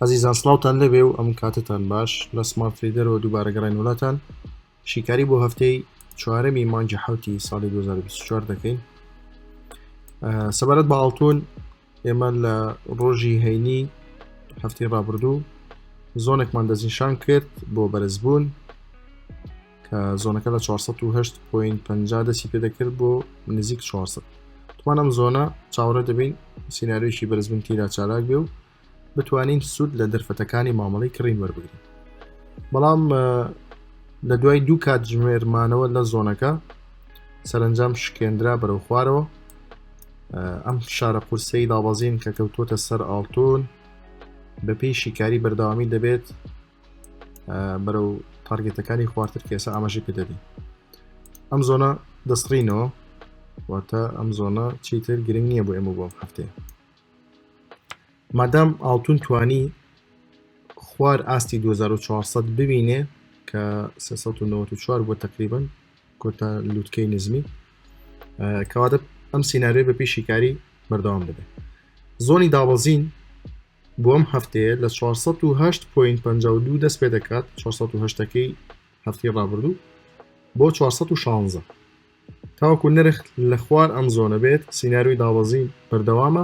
عزیزان سڵاوتان لەبێ و ئەم کاتتان باش لە سمارت ترێدەرەوە دووبارە گەڕین وڵاتان شیکاری بۆ هەفتەی چوارەمی مانگی حوتی ساڵی 2024 دەکەین. سەبارەت بە ئاڵتون ئێمە لە ڕۆژی هەینی هەفتەی ڕابردوو زۆنێکمان دەستنیشان کرد بۆ بەرزبوون کە زۆنەکە لە 408.50 دەسی پێ دەکرد بۆ نزیک 400. توان ئەم زۆنە چاوەڕێ دەبین سیناریۆیەکی بەرزبوون تیرا چالاک بێ و بتوانین سود لە دەرفەتەکانی مامەڵەی کڕین وەربگرین. بەڵام لە دوای دوو کات ژمێرمانەوە لە زۆنەکە سەرنجام شکێنرا بەرەو خوارەوە. ئەم شارە قورسەی دابەزین کە کەوتۆتە سەر ئاڵتون بەپێی شیکاری بەردەوامی دەبێت بەرەو تارگێتەکانی خواردتر کێسە ئاماژی پێ دەبین. ئەم زۆنە دەستڕینەوە واتە ئەم زۆنە چیتر گرنگ نییە بۆ ئێمە بۆ هەفتەیە. مادام ئاڵتون توانی خوار ئاستی 2400 ببینێ کە 394 بۆ تقریبن کۆتا لووتکەی نزمی کەواتە ئەم سیناریۆ بەپێی شیکاری بەردەوام دەبێت. زۆنی دابەزین بۆ ئەم هەفتەیە لە 408.52 دەست پێ دەکات 408ەکەی هەفتەی ڕابردوو بۆ 416 تاوەکو نرخ لە خوار ئەم زۆنە بێت. سیناریۆی دابەزین بەردەوامە،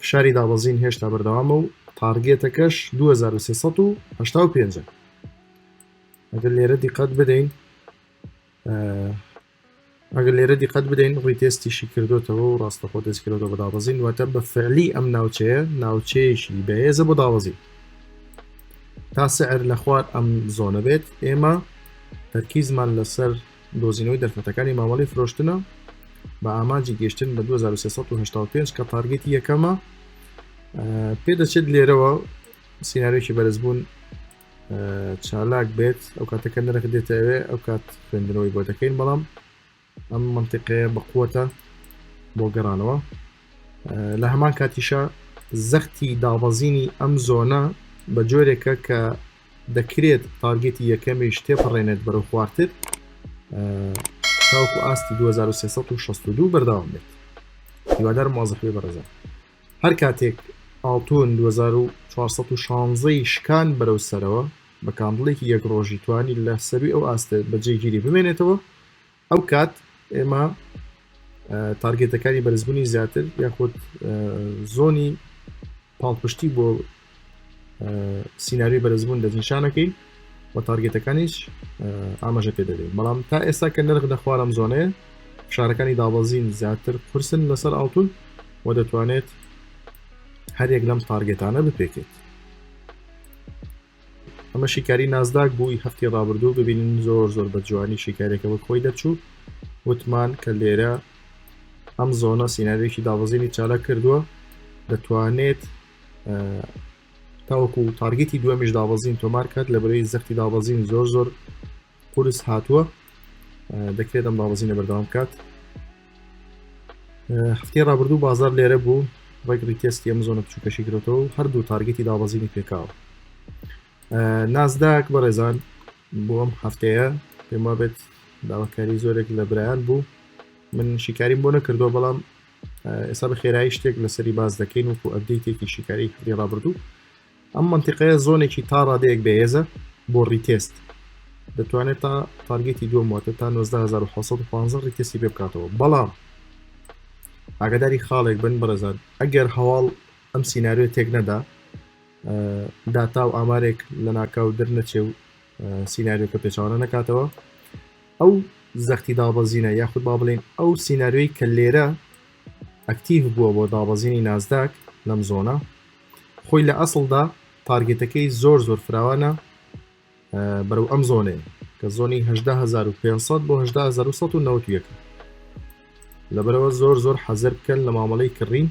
فشاری دابەزین هێشتا بەردەوامە و تارگێتەکەش 2385. ئەگەر لێرە دیقەت بدەین ڕیتێستیشی کردوتەوە و ڕاستەخۆ دەست کردەوە بە دابەزین واتە بە فعلی ئەم ناوچەیەشی بەهێزە بۆ دابەزین تا سعر لە خوار ئەم زۆنە بێت. ئێمە تەرکیزمان لەسەر دۆزینەوەی دەرفەتەکانی مامەڵی فرۆشتنە بە ئاماجی گەشتن بە 2385 کە تارگێتی یەکەمە. پێدەچێت لێرەوە سیناریۆکی بەرزبوون چالاک بێت ئەو کاتەکە نرخ دێتەوێ ئەو کات خوێندنەوەی بۆ دەکەین، بەڵام ئەم منتیقەیە بەقووەتە بۆ گەڕانەوە. لە هەمان کاتیشە زەختی دابەزینی ئەم زۆنە بە جۆرێکە کە دەکرێت تارگێتی یەکەمیش تێپەڕێنێت بەرەو خواردتر تاوەکو ئاستی 2362 بەردەوام بێت. هیوادار موازەفێ بەڕێزان هەر کاتێک ئاڵتون 2416 شکان بەرەو سەرەوە بە کاندڵێکی یەک ڕۆژی توانی لە سەروی ئەو ئاستە بەجێگیری بمێنێتەوە، ئەو کات ئێمە تارگێتەکانی بەرزبوونی زیاتر یاخود زۆنی پاڵپشتی بۆ سیناریۆی بەرزبوون دەستنیشانەکەین و تارگێتەکانیش ئاماژە پێ دەدەین. بەڵام تا ئێستا کە نرخ دەخوارم زۆنەیە فشارەکانی دابەزین زیاتر قورسن لەسەر ئاڵتون و دەتوانێت هەرێک لەم تارگێتانە بپێکێت. ئەمە شیکاری نازداک بووی هەفتی ڕابردوو ببینین زۆر بە جوانی شیکارێکەوە خۆی دەچوو وتمان کە لێرە ئەم زۆنە سیناریۆکی دابەزینی چالاک کردووە دەتوانێت تاوەکو تارگێتی دووەمیش دابەزین تۆمار کات لە بەرەوەی زەختی دابەزین زۆر قورس هاتووە، دەکرێت ئەم دابەزینە بەردەوام کات. هەفتەی ڕابردوو بازار لێرە بوو ڕێگری تێستی ئەم زۆنە بچووکەشی کرێتەوە و هەردوو تارگێتی دابەزینی پێکاوە. نازداک بەڕێزان بۆ ئەم هەفتەیە پێما بێت داواکاری زۆرێک لە برایان بوو. من شیکاریم بۆ نەکردەوە، بەڵام ئێستا بە خێرایی شتێک لەسەری باز دەکەین وکو ئەپدەیتێکی شیکاری هەفتەی ڕابردوو. ئەم منتیقەیە زۆنێکی تا ڕادەیەک بەهێزە بۆ ڕیتێست دەتوانێت تا تارگێتی دووەم واتە تا 19750 ڕیتێستی پێ بکاتەوە. بەڵام ئاگاداری خاڵێک بن بەڕێزان، ئەگەر هەواڵ ئەم سیناریۆ تێک نەدا داتا و ئامارێک لە ناکاو دەرنەچێ و سیناریۆکە پێچاوانە نەکاتەوە، ئەو زەختی دابەزینە یاخود با بڵێن ئەو سیناریۆی کە لێرە ئەکتیڤ بووە بۆ دابەزینی نازداک لەم زۆنە خۆی لە ئەسڵدا تارگێتەکەی زۆر فراوانە بەرەو ئەم زۆنێ کە زۆنی 18500 بۆ 18191 لەبەرەوە زۆر حەزەر بکەن لە مامەڵەی کڕین.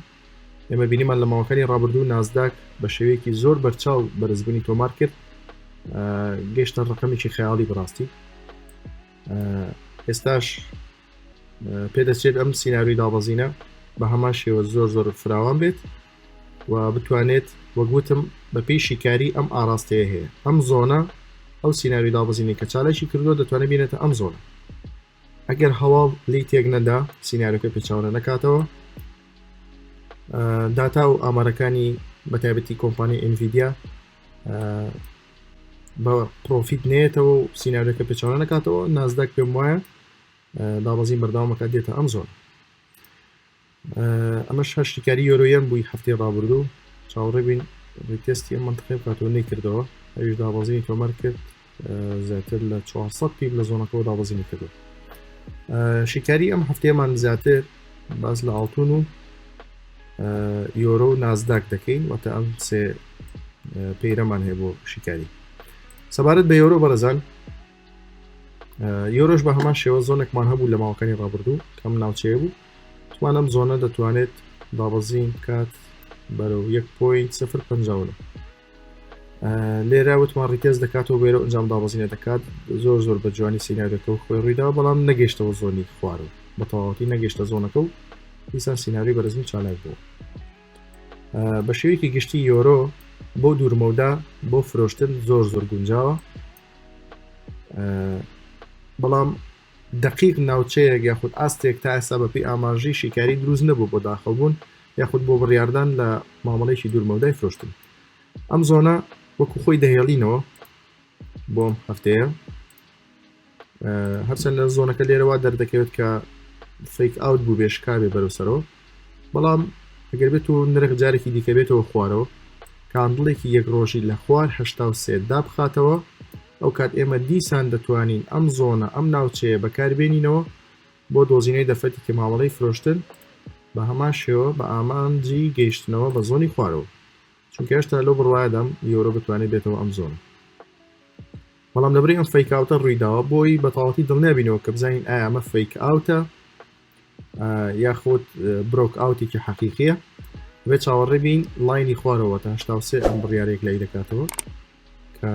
ئێمە بینیمان لە ماوەکانی ڕابردوو نازداک بە شێوەیەکی زۆر بەرچاو بەرزبوونی تۆمار کرد، گەیشتە ڕقەمێکی خەیاڵی بڕاستی. ئێستاش پێدەچێت ئەم سیناریۆی دابەزینە بە هەمان شێوە زۆر فراوان بێت و بتوانێت وەگوتم بەپێی شیکاری ئەم ئاراستەیە هەیە. ئەم زۆنە ئەو سیناریۆی دابەزینی کە چالێکی کردووە دەتوانێت بینێتە ئەم زۆنە. ئەگەر هەواڵ لی تێک نەدا سیناریۆکە پێچاوانە نەکاتەوە، داتا و ئامارەکانی بە تایبەتی کۆمپانی ئینڤیدیا بە پرۆفیت نێتەوە و سیناریۆکە پێچەوانە نکاتەوە نازداک پێم وایە دابەزین بەرداوامەکە دێتە ئەم زۆن ئەمەش هەشتیکاری یۆرۆیەم بووی هەفتەی ڕابردوو چاوەڕێ بین ڕیتێستی ئەم منتقی بکاتەوە نەیکردەوە ئەویش دابەزینی تۆمەر کرد زیاتر لە 400 پیب لە زۆنەکەەوە دابەزینی کردو شیکاری ئەم هەفتەیەمان زیاتر باز لە ئاڵتون و یۆرۆ و نازداک دەکەین واتە ئەم سێ پەیرەمان هەیە بۆ شیکاری سەبارەت بە یۆرۆ بەرەزان یۆرۆش بە هەمان شێوە زۆنێکمان هەبوو لە ماوەکانی ڕابردوو کەم ناوچەیە بوو توانم زۆنە دەتوانێت دابەزین بکات بەرەو 1.059 لێرە وتمان ڕیتێز دەکاتەوە بێرە ئەنجام دابەزینە دەکات زۆر بە جوانی سیناریۆکە و خۆی ڕوویداوە بەڵام نەگەیشتەوە زۆنی خوارەوە بە تەواوەتی نەگەیشتە زۆنەکە و دیسان سیناریۆ بەرزمی چالاک بووە بە شێوەیەکی گشتی یۆرۆ بۆ دوورمەودا بۆ فرۆشتن زۆر گونجاوە بەڵام دقیق ناوچەیەک یاخود ئاستێک تا ئێستا بەپی ئاماژی شیکاری دروست نەبوو بۆ داخەڵبوون یاخود بۆ بڕیاردان لە مامەڵەیەکی دوورمەودای فرۆشتن ئەم زۆنە وەکو خۆی دەهێڵینەوە بۆم هەفتەیە هەرچەند لە زۆنەکە لێرەوە دەردەکەوێت کە فیک ئاوت بوو بێشکابێ بەرەوسەرەوە بەڵام ئەگەر بێت و نرخ جارێکی دیکە بێتەوە خوارەوە کاندڵێکی یەک ڕۆژی لە خوار 83 دابخاتەوە ئەو کات ئێمە دیسان دەتوانین ئەم زۆنە ئەم ناوچەیە بەکاربێنینەوە بۆ دۆزینەی دەفەتی کە مامەڵەی فرۆشتن بە هەمان شێوە بە ئامانجی گەیشتنەوە بە زۆنی خوارەوە چونکە هێشتا لەو بڕوایەدام یۆرۆ بتوانێت بێتەوە ئەم زۆنە بەڵام لەبەری ئەم فیک ئاوتە ڕوویداوە بۆی بەتەواوەتی دڵنیابینەوە کە بزانین ئایا ئەمە فیک ئاوتە یاخود برۆک ئاوتێکی حەقیقیە بێ چاوەڕێ بین لاینی خوارەوە تا 83 ئەم بڕیارێک لای دەکاتەوە کە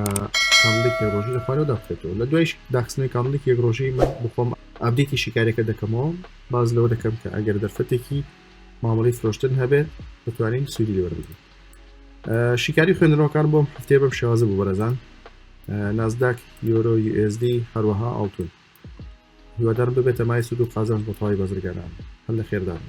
کاملێکی ڕۆژی لە خوارەوە داخرێتەوە لە دوایش داخستنەوەی کاملێکی یەک ڕۆژی من بخۆم ئابدێتی شیکارێکە دەکەمەوە باز لەوە دەکەم کە ئەگەر دەرفەتێکی مامەڵەی فرۆشتن هەبێت دەتوانین سوودی لێوەربگرین شیکاری خوێندنەوەکان بۆم هەفتەیە بەم شێوازە بوو بەرەزان نازداک یۆرۆ USD هەروەها ئاڵتون هیوادارم ببێتە مای سود و قازانج بۆ تەواوی بازرگانان هەر لە خێردان